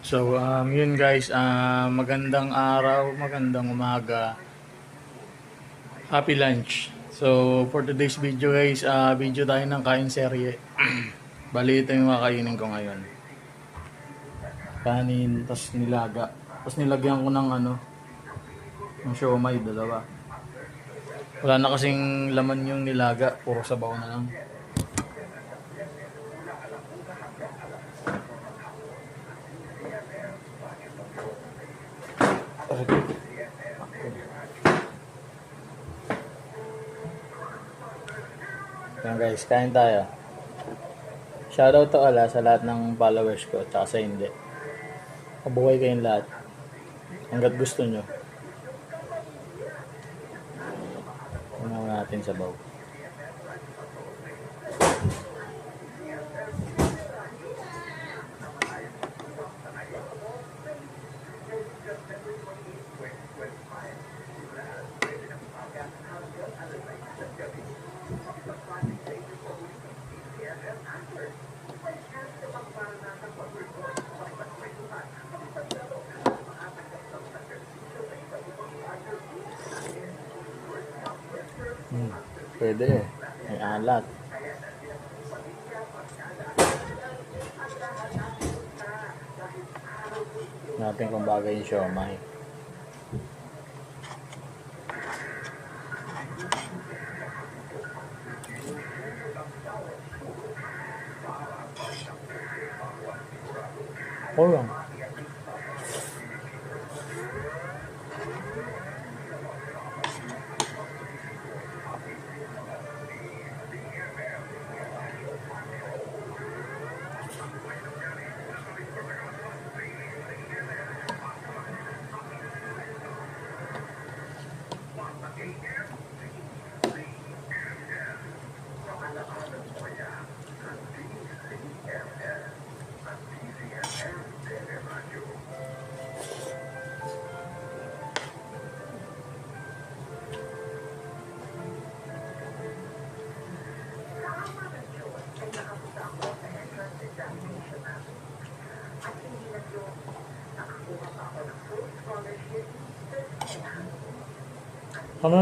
So, yun guys, magandang araw, magandang umaga, happy lunch. So, for today's video guys, video tayo ng kain serye. Bali, ito yung kakainin ko ngayon. Kanin, tas nilaga. Tas nilagyan ko ng ng siomay, dalawa. Wala na kasing laman yung nilaga, puro sabaw na lang. Yan guys, kain tayo. Shoutout to ala sa lahat ng followers ko, tsaka sa hindi. Mabuhay kayong lahat. Hanggat gusto nyo. Tingnan natin sa baw. Pwede eh. May alat. Natin kung bagay yung siomay. O lang.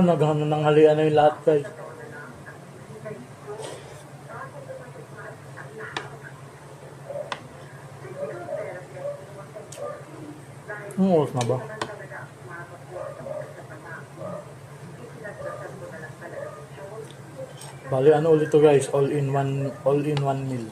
Naghano ng halian na yung lahat guys. Oras na ba? Bali ulit to guys, all in one meal.